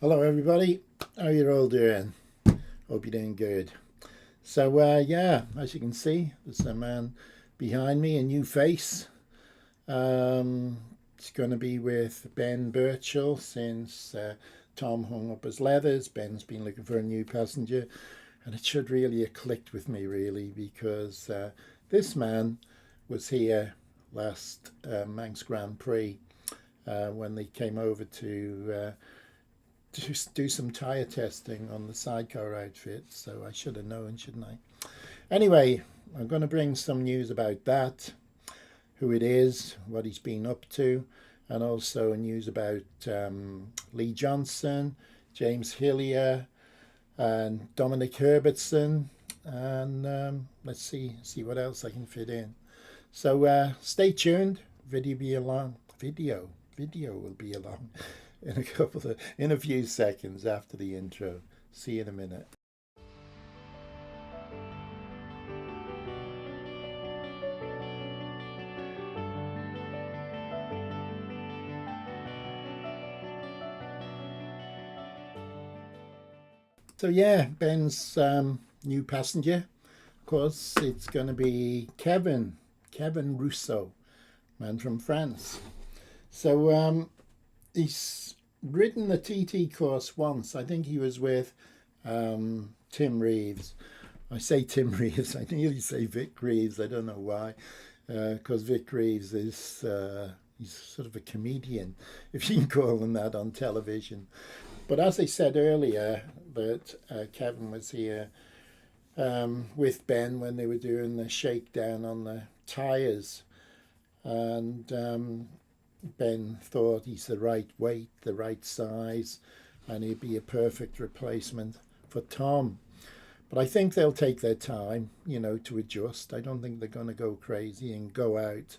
Hello, everybody. How you all doing? Hope you're doing good. So, yeah, as you can see, there's a man behind me, a new face. It's going to be with Ben Birchall since Tom hung up his leathers. Ben's been looking for a new passenger, and it should really have clicked with me, really, because this man was here last Manx Grand Prix when they came over to do some tyre testing on the sidecar outfit, so I should have known, shouldn't I? Anyway, I'm going to bring some news about that, who it is, what he's been up to, and also news about Lee Johnston, James Hillier, and Dominic Herbertson, and let's see what else I can fit in. So stay tuned. Video will be along in a few seconds after the intro. See you in a minute. So yeah, Ben's new passenger. Of course, it's going to be Kevin Roussea, man from France. So he's ridden the TT course once. I think he was with Tim Reeves. I say Tim Reeves. I nearly say Vic Reeves. I don't know why, because Vic Reeves is he's sort of a comedian, if you can call him that, on television. But as I said earlier, that Kevin was here with Ben when they were doing the shakedown on the tyres, and Ben thought he's the right weight, the right size, and he'd be a perfect replacement for Tom. But I think they'll take their time, to adjust. I don't think they're going to go crazy and go out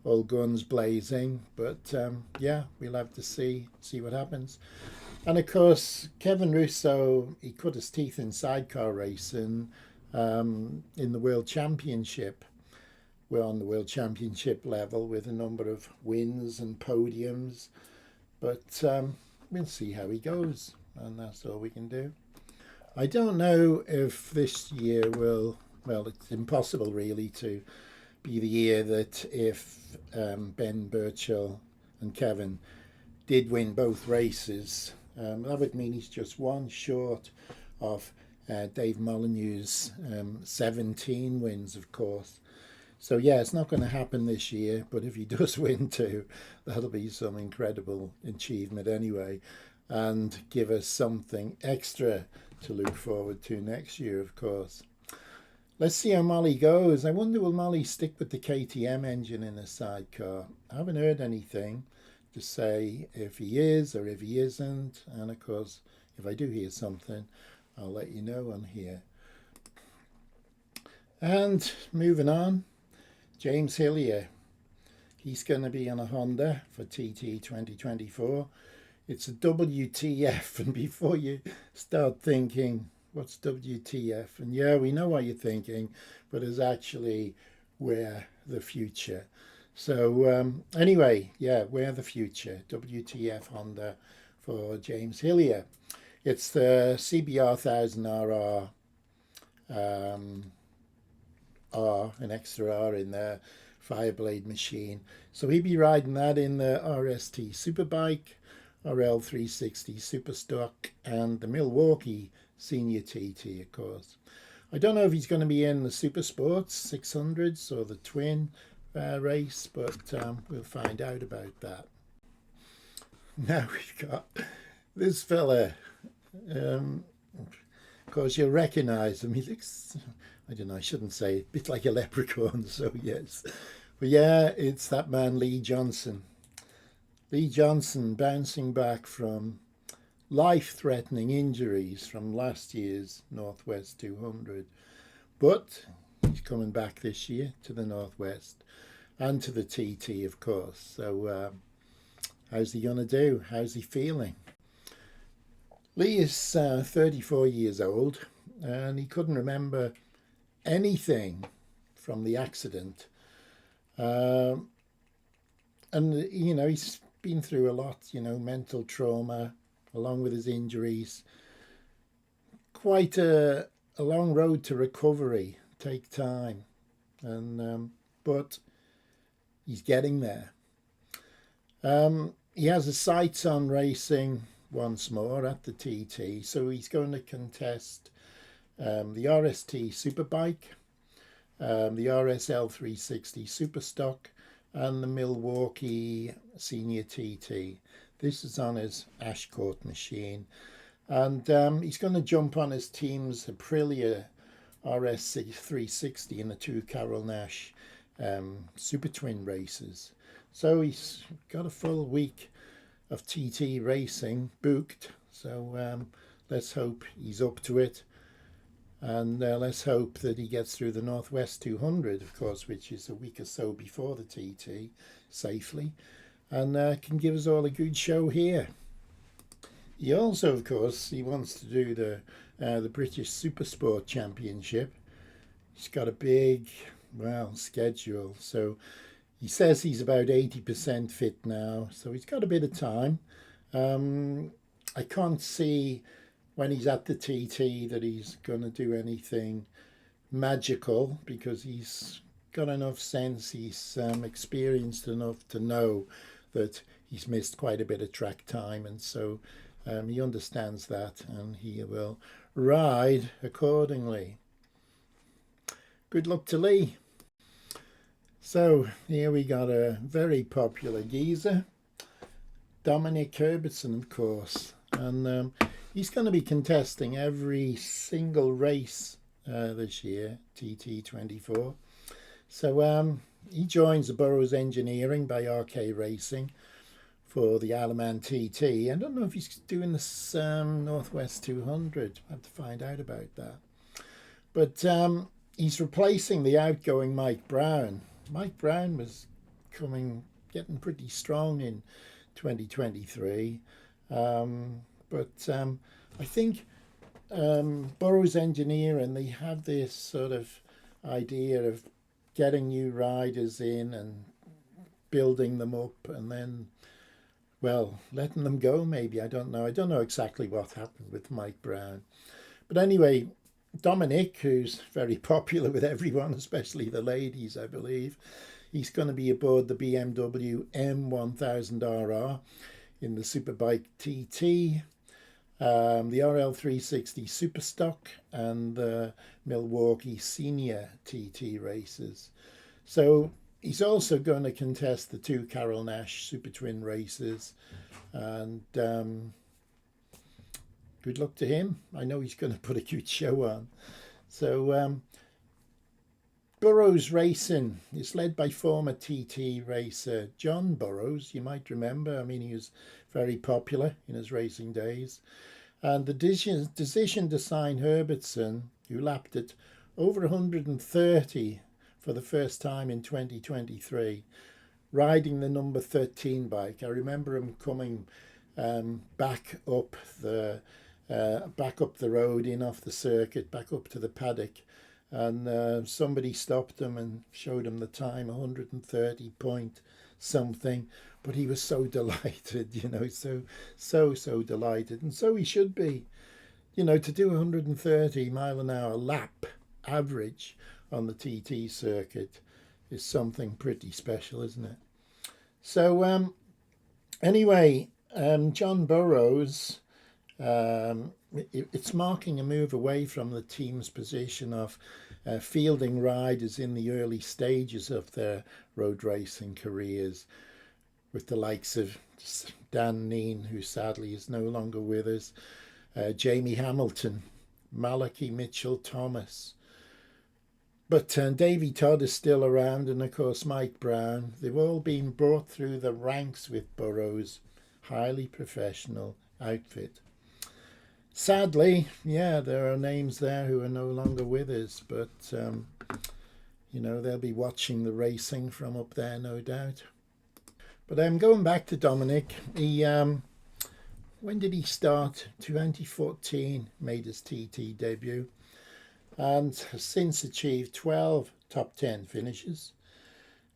all guns blazing. But yeah, we'll have to see what happens. And of course, Kevin Russo, he cut his teeth in sidecar racing in the World Championship. We're on the World Championship level with a number of wins and podiums. But we'll see how he goes, and that's all we can do. I don't know if this year well, it's impossible really to be the year that if Ben Birchall and Kevin did win both races, that would mean he's just one short of Dave Molyneux's 17 wins, of course. So yeah, it's not going to happen this year, but if he does win too, that'll be some incredible achievement anyway, and give us something extra to look forward to next year, of course. Let's see how Molly goes. I wonder, will Molly stick with the KTM engine in a sidecar? I haven't heard anything to say if he is or if he isn't, and of course, if I do hear something, I'll let you know on here. And moving on, James Hillier. He's going to be on a Honda for TT 2024. It's a WTF, and before you start thinking, what's WTF? And yeah, we know what you're thinking, but it's actually we're the future. So anyway, yeah, we're the future. WTF Honda for James Hillier. It's the CBR 1000RR, an extra R in there, Fireblade machine. So he'd be riding that in the RST Superbike, RL360 Superstock, and the Milwaukee Senior TT, of course. I don't know if he's going to be in the Super Sports 600s or the Twin race, but we'll find out about that. Now we've got this fella. Of course, you'll recognise him. He looks, I don't know, I shouldn't say, a bit like a leprechaun, so yes. But yeah, it's that man, Lee Johnston. Lee Johnston bouncing back from life-threatening injuries from last year's Northwest 200. But he's coming back this year to the Northwest and to the TT, of course. So how's he going to do? How's he feeling? Lee is 34 years old, and he couldn't remember anything from the accident. And, he's been through a lot, mental trauma, along with his injuries. Quite a long road to recovery, take time, and but he's getting there. He has his sights on racing once more at the TT, so he's going to contest the RST Superbike, the RSL 360 Superstock, and the Milwaukee Senior TT. This is on his Ashcourt machine, and he's going to jump on his team's Aprilia RS 360 in the 2 Carroll Nash Super Twin races. So he's got a full week of TT racing booked. So let's hope he's up to it. And let's hope that he gets through the Northwest 200, of course, which is a week or so before the TT, safely. And can give us all a good show here. He also, of course, he wants to do the British Supersport Championship. He's got a big, schedule. So he says he's about 80% fit now. So he's got a bit of time. I can't see when he's at the TT that he's going to do anything magical, because he's got enough sense, he's experienced enough to know that he's missed quite a bit of track time, and so he understands that, and he will ride accordingly. Good luck to Lee. So here we got a very popular geezer, Dominic Herbertson, of course, and he's going to be contesting every single race this year, TT24. So he joins the Burrows Engineering by RK Racing for the Isle of Man TT. I don't know if he's doing this Northwest 200. I have to find out about that. But he's replacing the outgoing Mike Brown. Mike Brown was getting pretty strong in 2023. But I think Burrows Engineering, they have this sort of idea of getting new riders in and building them up and then, letting them go maybe. I don't know. I don't know exactly what happened with Mike Brown. But anyway, Dominic, who's very popular with everyone, especially the ladies, I believe, he's going to be aboard the BMW M1000RR in the Superbike TT, the RL360 Superstock, and the Milwaukee Senior TT races. So he's also going to contest the 2 Carroll Nash Super Twin races, and good luck to him. I know he's going to put a good show on. So Burrows Racing is led by former TT racer John Burrows. You might remember, he was very popular in his racing days. And the decision to sign Herbertson, who lapped at over 130 for the first time in 2023, riding the number 13 bike. I remember him coming back up the road, in off the circuit, back up to the paddock, and somebody stopped him and showed him the time, 130 point something. But he was so delighted, so delighted. And so he should be, to do 130 mile an hour lap average on the TT circuit is something pretty special, isn't it? So anyway, John Burrows, it's marking a move away from the team's position of fielding riders in the early stages of their road racing careers, with the likes of Dan Neen, who sadly is no longer with us, Jamie Hamilton, Malachi Mitchell-Thomas. But Davy Todd is still around, and of course Mike Brown. They've all been brought through the ranks with Burrows' highly professional outfit. Sadly, there are names there who are no longer with us, but they'll be watching the racing from up there, no doubt. But going back to Dominic, when did he start? 2014 made his TT debut, and has since achieved 12 top 10 finishes,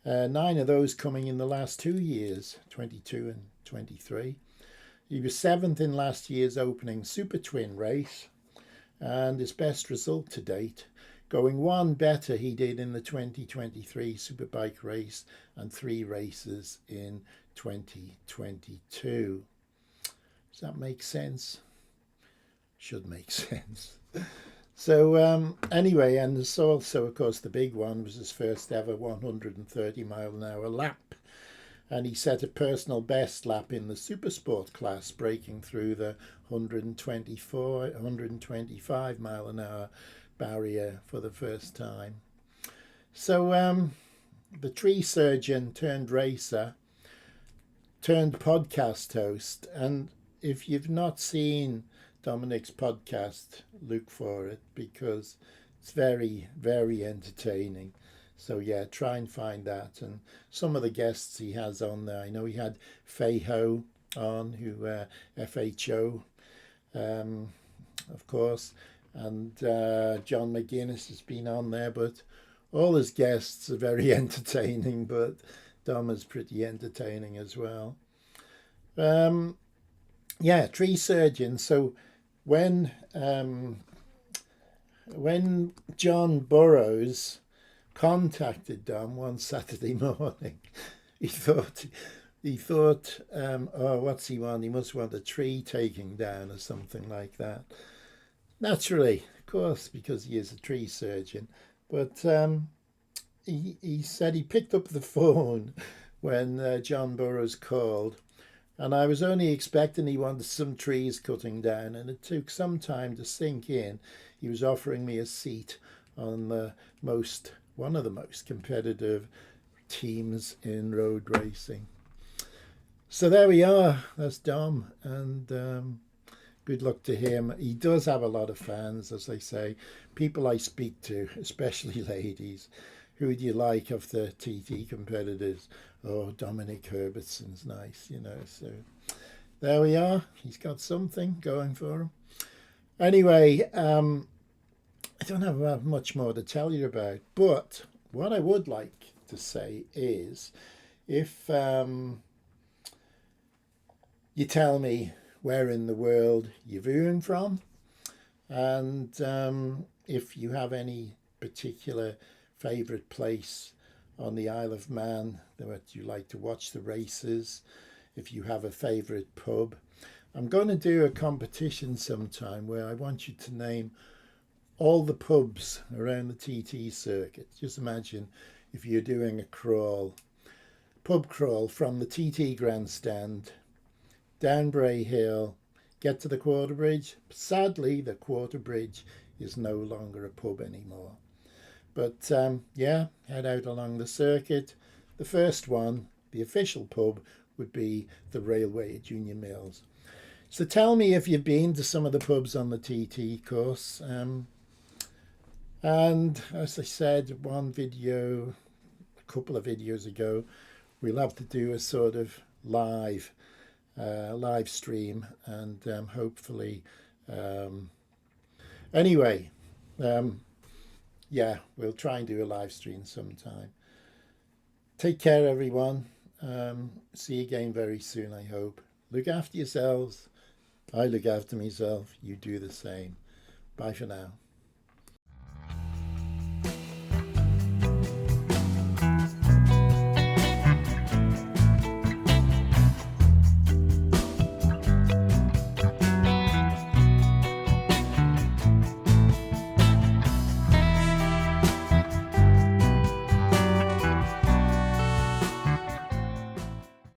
9 of those coming in the last 2 years, 22 and 23. He was 7th in last year's opening Super Twin race, and his best result to date, going one better he did in the 2023 Superbike race and 3 races in 2022. Does that make sense? Should make sense. So anyway, and there's also, of course, the big one was his first ever 130-mile-an-hour lap. And he set a personal best lap in the Supersport class, breaking through the 125-mile-an-hour barrier for the first time. So the tree surgeon turned racer, turned podcast host, and if you've not seen Dominic's podcast, look for it because it's very, very entertaining. So yeah, try and find that. And some of the guests he has on there, I know he had Feiho on, who FHO, of course, and John McGuinness has been on there, but all his guests are very entertaining, but Dom is pretty entertaining as well. Yeah, tree surgeon. So when John Burrows contacted Dom one Saturday morning, he thought, oh, what's he want? He must want a tree taking down or something like that. Naturally, of course, because he is a tree surgeon. But he said he picked up the phone when John Burrows called, and I was only expecting he wanted some trees cutting down, and it took some time to sink in. He was offering me a seat on one of the most competitive teams in road racing. So there we are. That's Dom, and good luck to him. He does have a lot of fans, as I say. People I speak to, especially ladies. Who do you like of the TT competitors? Oh, Dominic Herbertson's nice, So there we are. He's got something going for him. Anyway, I don't have much more to tell you about, but what I would like to say is if you tell me where in the world you're viewing from, and if you have any particular favourite place on the Isle of Man that you like to watch the races, if you have a favourite pub. I'm going to do a competition sometime where I want you to name all the pubs around the TT circuit. Just imagine if you're doing a pub crawl from the TT grandstand down Bray Hill, get to the Quarter Bridge. Sadly, the Quarter Bridge is no longer a pub anymore. But yeah, head out along the circuit. The first one, the official pub, would be the Railway at Union Mills. So tell me if you've been to some of the pubs on the TT course. And as I said, a couple of videos ago, we'll have to do a sort of live stream, and hopefully anyway, yeah, we'll try and do a live stream sometime. Take care, everyone. See you again very soon, I hope. Look after yourselves. I look after myself. You do the same. Bye for now.